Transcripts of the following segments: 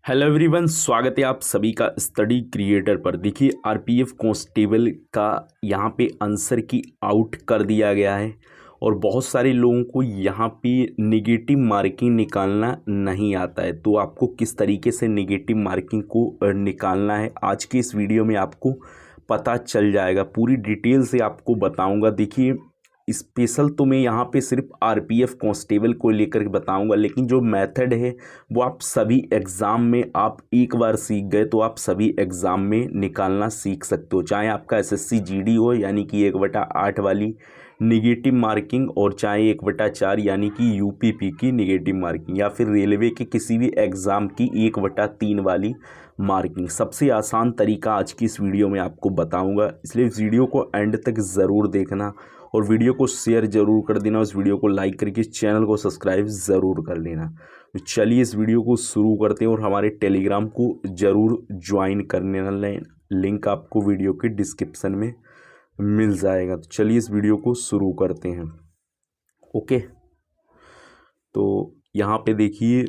Hello everyone, स्वागत है आप सभी का स्टडी क्रिएटर पर। देखिए आरपीएफ कांस्टेबल का यहाँ पे आंसर की आउट कर दिया गया है और बहुत सारे लोगों को यहाँ पे नेगेटिव मार्किंग निकालना नहीं आता है। तो आपको किस तरीके से नेगेटिव मार्किंग को निकालना है आज के इस वीडियो में आपको पता चल जाएगा। पूरी डिटेल से आपको बताऊँगा। देखिए स्पेशल तो मैं यहाँ पे सिर्फ आरपीएफ कांस्टेबल को लेकर के बताऊंगा, लेकिन जो मेथड है वो आप सभी एग्ज़ाम में आप एक बार सीख गए तो आप सभी एग्ज़ाम में निकालना सीख सकते हो। चाहे आपका एसएससी जीडी हो यानी कि 1/8 वाली निगेटिव मार्किंग, और चाहे 1/4 यानी कि यूपीपी की निगेटिव मार्किंग, या फिर रेलवे के किसी भी एग्ज़ाम की 1/3 वाली मार्किंग। सबसे आसान तरीका आज की इस वीडियो में आपको बताऊंगा, इसलिए इस वीडियो को एंड तक ज़रूर देखना और वीडियो को शेयर ज़रूर कर देना। उस वीडियो को लाइक करके इस चैनल को सब्सक्राइब ज़रूर कर लेना। तो चलिए इस वीडियो को शुरू करते हैं और हमारे टेलीग्राम को ज़रूर ज्वाइन करने ना लें, लिंक आपको वीडियो के डिस्क्रिप्शन में मिल जाएगा। तो चलिए इस वीडियो को शुरू करते हैं। ओके, तो यहाँ पे देखिए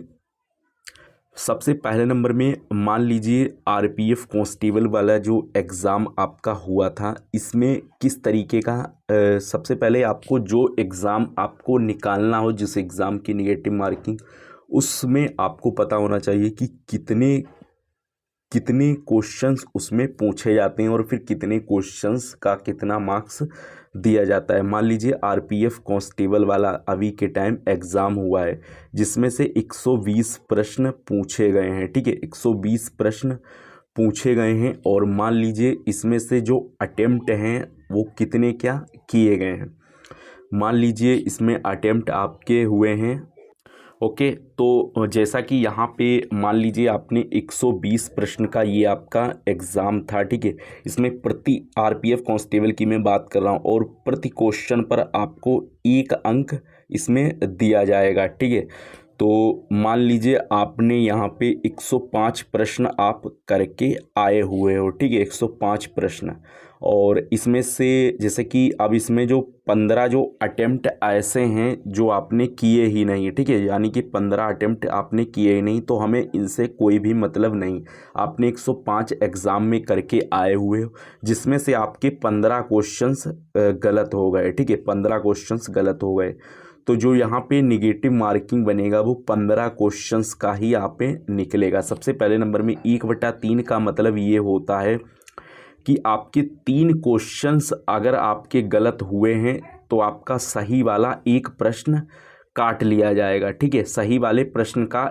सबसे पहले नंबर में मान लीजिए आरपीएफ कांस्टेबल वाला जो एग्ज़ाम आपका हुआ था, इसमें किस तरीके का सबसे पहले आपको जो एग्ज़ाम आपको निकालना हो, जिस एग्ज़ाम की नेगेटिव मार्किंग, उसमें आपको पता होना चाहिए कि कितने क्वेश्चंस उसमें पूछे जाते हैं और फिर कितने क्वेश्चंस का कितना मार्क्स दिया जाता है। मान लीजिए आरपीएफ कांस्टेबल वाला अभी के टाइम एग्ज़ाम हुआ है जिसमें से 120 प्रश्न पूछे गए हैं। ठीक है, 120 प्रश्न पूछे गए हैं और मान लीजिए इसमें से जो अटेम्प्ट हैं वो कितने क्या किए गए हैं। मान लीजिए इसमें अटेम्प्ट आपके हुए हैं। ओके, तो जैसा कि यहाँ पे मान लीजिए आपने 120 प्रश्न का ये आपका एग्ज़ाम था। ठीक है, इसमें प्रति आरपीएफ कांस्टेबल की मैं बात कर रहा हूँ और प्रति क्वेश्चन पर आपको 1 अंक इसमें दिया जाएगा। ठीक है, तो मान लीजिए आपने यहाँ पे 105 प्रश्न आप करके आए हुए हो। ठीक है, 105 प्रश्न, और इसमें से जैसे कि अब इसमें जो 15 जो अटेम्प्ट ऐसे हैं जो आपने किए ही नहीं है। ठीक है, यानी कि 15 अटेम्प्ट आपने किए ही नहीं, तो हमें इनसे कोई भी मतलब नहीं। आपने 105 एग्ज़ाम में करके आए हुए हो जिसमें से आपके 15 क्वेश्चंस गलत हो गए। ठीक है, 15 क्वेश्चंस गलत हो गए, तो जो यहाँ पे निगेटिव मार्किंग बनेगा वो 15 क्वेश्चंस का ही यहाँ पे निकलेगा। सबसे पहले नंबर में 1/3 का मतलब ये होता है कि आपके 3 क्वेश्चंस अगर आपके गलत हुए हैं तो आपका सही वाला एक प्रश्न काट लिया जाएगा। ठीक है, सही वाले प्रश्न का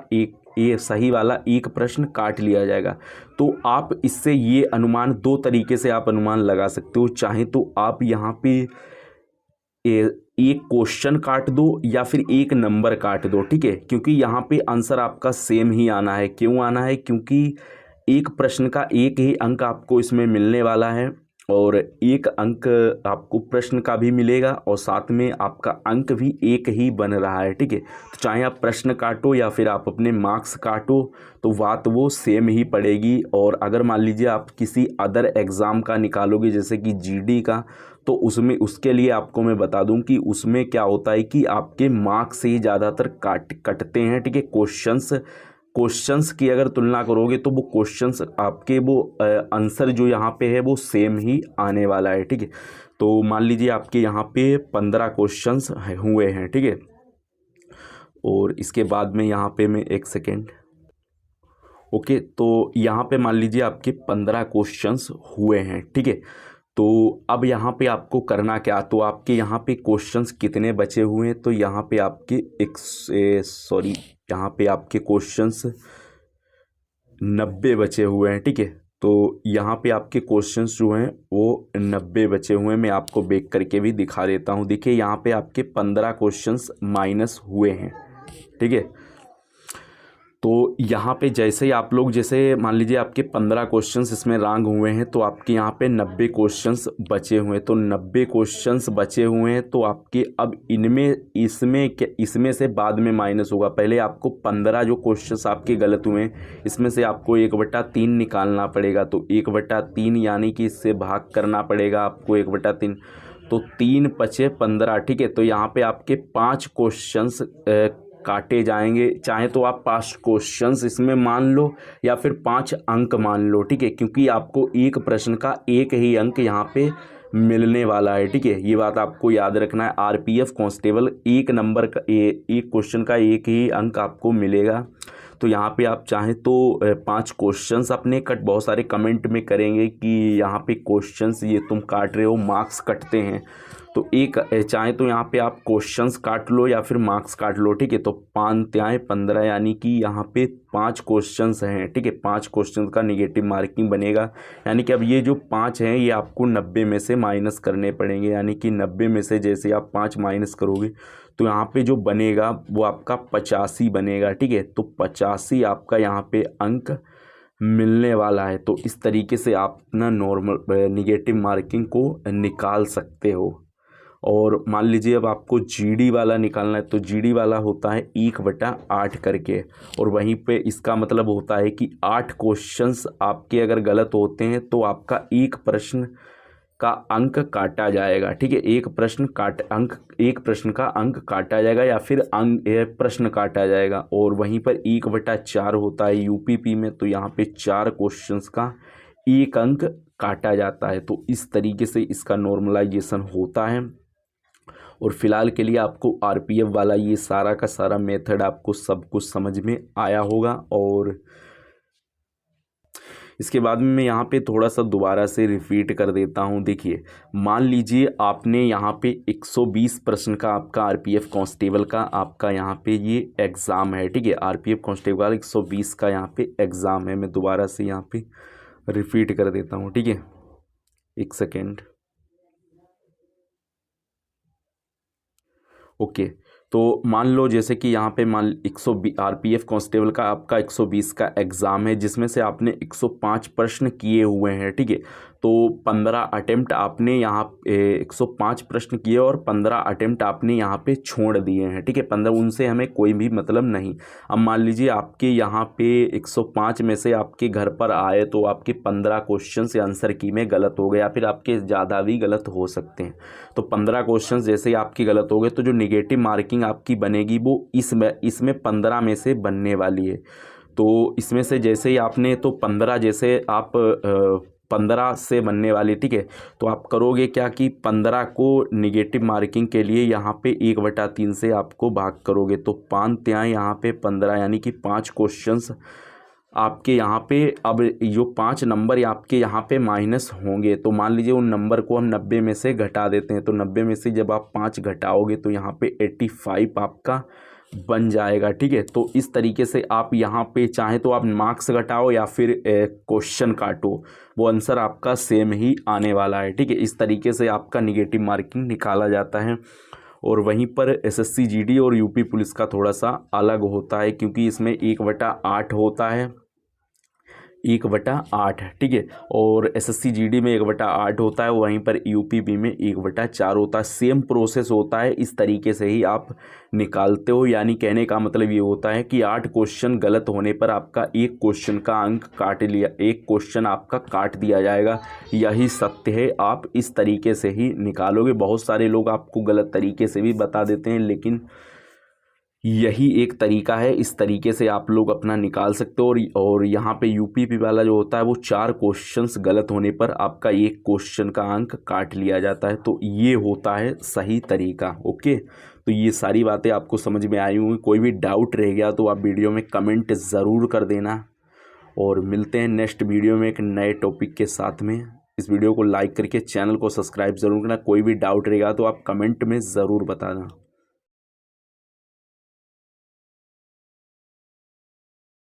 सही वाला एक प्रश्न काट लिया जाएगा। तो आप इससे ये अनुमान 2 तरीके से आप अनुमान लगा सकते हो। चाहे तो आप यहाँ पे एक क्वेश्चन काट दो या फिर एक नंबर काट दो। ठीक है, क्योंकि यहाँ पे आंसर आपका सेम ही आना है। क्यों आना है? क्योंकि एक प्रश्न का एक ही अंक आपको इसमें मिलने वाला है और एक अंक आपको प्रश्न का भी मिलेगा और साथ में आपका अंक भी एक ही बन रहा है। ठीक है, तो चाहे आप प्रश्न काटो या फिर आप अपने मार्क्स काटो तो बात वो सेम ही पड़ेगी। और अगर मान लीजिए आप किसी अदर एग्ज़ाम का निकालोगे जैसे कि जीडी का, तो उसमें उसके लिए आपको मैं बता दूं कि उसमें क्या होता है कि आपके मार्क्स से ही ज़्यादातर कटते हैं। ठीक है, क्वेश्चंस की अगर तुलना करोगे तो वो क्वेश्चंस आपके वो आंसर जो यहाँ पे है वो सेम ही आने वाला है। ठीक है, तो मान लीजिए आपके यहाँ पे 15 क्वेश्चंस हुए हैं। ठीक है, और इसके बाद में यहाँ पे मैं एक सेकेंड। ओके, तो यहाँ पे मान लीजिए आपके 15 क्वेश्चंस हुए हैं। ठीक है, तो अब यहाँ पे आपको करना क्या, तो आपके यहाँ पे क्वेश्चंस कितने बचे हुए हैं, तो यहाँ पे आपके यहाँ पे आपके क्वेश्चंस 90 बचे हुए हैं। ठीक है, तो यहाँ पे आपके क्वेश्चंस जो हैं वो 90 बचे हुए हैं। मैं आपको बैक करके भी दिखा देता हूँ। देखिए यहाँ पे आपके 15 क्वेश्चंस माइनस हुए हैं। ठीक है, तो यहाँ पे जैसे ही आप लोग जैसे मान लीजिए आपके 15 क्वेश्चंस इसमें रॉन्ग हुए हैं तो आपके यहाँ पे 90 क्वेश्चंस बचे हुए हैं। तो 90 क्वेश्चंस बचे हुए हैं तो आपके अब इसमें से बाद में माइनस होगा। पहले आपको 15 जो क्वेश्चंस आपके गलत हुए हैं इसमें से आपको 1/3 निकालना पड़ेगा। तो 1/3 यानी कि इससे भाग करना पड़ेगा आपको 1/3, तो 3 × 5 = 15। ठीक है, तो यहाँ पे आपके 5 क्वेश्चंस काटे जाएंगे। चाहे तो आप 5 क्वेश्चंस इसमें मान लो या फिर 5 अंक मान लो, ठीक है, क्योंकि आपको एक प्रश्न का एक ही अंक यहाँ पे मिलने वाला है, ठीक है। ये बात आपको याद रखना है। आरपीएफ कांस्टेबल एक नंबर का एक क्वेश्चन का एक ही अंक आपको मिलेगा। तो यहाँ पे आप चाहें तो 5 क्वेश्चंस अपने कट, बहुत सारे कमेंट में करेंगे कि यहाँ पे क्वेश्चंस ये तुम काट रहे हो, मार्क्स कटते हैं। तो एक चाहे तो यहाँ पे आप क्वेश्चंस काट लो या फिर मार्क्स काट लो, ठीक है। तो 5 त्याएँ 15 यानी कि यहाँ पे 5 क्वेश्चंस हैं, ठीक है। 5 क्वेश्चन का निगेटिव मार्किंग बनेगा, यानी कि अब ये जो 5 हैं ये आपको 90 में से माइनस करने पड़ेंगे, यानी कि 90 में से जैसे आप 5 माइनस करोगे तो यहाँ पे जो बनेगा वो आपका 85 बनेगा, ठीक है। तो 85 आपका यहाँ पे अंक मिलने वाला है। तो इस तरीके से आप अपना नॉर्मल निगेटिव मार्किंग को निकाल सकते हो। और मान लीजिए अब आपको जीडी वाला निकालना है, तो जीडी वाला होता है 1/8 करके, और वहीं पे इसका मतलब होता है कि 8 क्वेश्चंस आपके अगर गलत होते हैं तो आपका एक प्रश्न का अंक काटा जाएगा, ठीक है। एक प्रश्न का अंक काटा जाएगा या फिर प्रश्न काटा जाएगा। और वहीं पर 1/4 होता है यूपीपी में, तो यहाँ पे 4 क्वेश्चंस का एक अंक काटा जाता है। तो इस तरीके से इसका नॉर्मलाइजेशन होता है। और फिलहाल के लिए आपको आरपीएफ वाला ये सारा का सारा मेथड आपको सब कुछ समझ में आया होगा। और इसके बाद में मैं यहाँ पे थोड़ा सा दोबारा से रिपीट कर देता हूँ। देखिए, मान लीजिए आपने यहाँ पे 120 प्रश्न का आपका आरपीएफ कांस्टेबल का आपका यहाँ पे ये एग्ज़ाम है, ठीक है। आरपीएफ कांस्टेबल का 120 का यहाँ पे एग्ज़ाम है। मैं दोबारा से यहाँ पे रिपीट कर देता हूँ, ठीक है, एक सेकेंड। ओके, तो मान लो जैसे कि यहाँ पे मान 120 आरपीएफ कांस्टेबल का आपका 120 का एग्ज़ाम है, जिसमें से आपने 105 प्रश्न किए हुए हैं, ठीक है। तो 15 अटेम्प्ट आपने यहाँ 105 प्रश्न किए और 15 अटेम्प्ट आपने यहाँ पे छोड़ दिए हैं, ठीक है। 15 उनसे हमें कोई भी मतलब नहीं। अब मान लीजिए आपके यहाँ पे 105 में से आपके घर पर आए तो आपके 15 क्वेश्चन से आंसर की में गलत हो गए, या फिर आपके ज़्यादा भी गलत हो सकते हैं। तो 15 क्वेश्चन जैसे ही आपके गलत हो गए तो जो निगेटिव मार्किंग आपकी बनेगी वो इसमें 15 में से बनने वाली है। तो इसमें से जैसे ही आपने तो 15 जैसे आप 15 से बनने वाली, ठीक है। तो आप करोगे क्या कि 15 को निगेटिव मार्किंग के लिए यहाँ पे 1/3 से आपको भाग करोगे, तो 5 त्याएँ यहाँ पे 15 यानी कि 5 क्वेश्चंस आपके यहाँ पे अब जो 5 नंबर आपके यहाँ पे माइनस होंगे। तो मान लीजिए उन नंबर को हम 90 में से घटा देते हैं, तो 90 में से जब आप 5 घटाओगे तो यहाँ पे 85 आपका बन जाएगा, ठीक है। तो इस तरीके से आप यहाँ पे चाहे तो आप मार्क्स घटाओ या फिर क्वेश्चन काटो, वो आंसर आपका सेम ही आने वाला है, ठीक है। इस तरीके से आपका निगेटिव मार्किंग निकाला जाता है। और वहीं पर एसएससी जीडी और यूपी पुलिस का थोड़ा सा अलग होता है, क्योंकि इसमें 1/8 होता है, 1/8, ठीक है। और एसएससी जीडी में 1/8 होता है, वहीं पर यूपीपी में 1/4 होता है। सेम प्रोसेस होता है, इस तरीके से ही आप निकालते हो। यानी कहने का मतलब ये होता है कि 8 क्वेश्चन गलत होने पर आपका एक क्वेश्चन का अंक काट लिया, एक क्वेश्चन आपका काट दिया जाएगा। यही सत्य है, आप इस तरीके से ही निकालोगे। बहुत सारे लोग आपको गलत तरीके से भी बता देते हैं, लेकिन यही एक तरीका है, इस तरीके से आप लोग अपना निकाल सकते हो। और यहाँ पे यूपीपी वाला जो होता है वो 4 क्वेश्चंस गलत होने पर आपका एक क्वेश्चन का अंक काट लिया जाता है। तो ये होता है सही तरीका। ओके, तो ये सारी बातें आपको समझ में आई होंगी। कोई भी डाउट रह गया तो आप वीडियो में कमेंट ज़रूर कर देना, और मिलते हैं नेक्स्ट वीडियो में एक नए टॉपिक के साथ में। इस वीडियो को लाइक करके चैनल को सब्सक्राइब ज़रूर करना। कोई भी डाउट रहेगा तो आप कमेंट में ज़रूर बताना।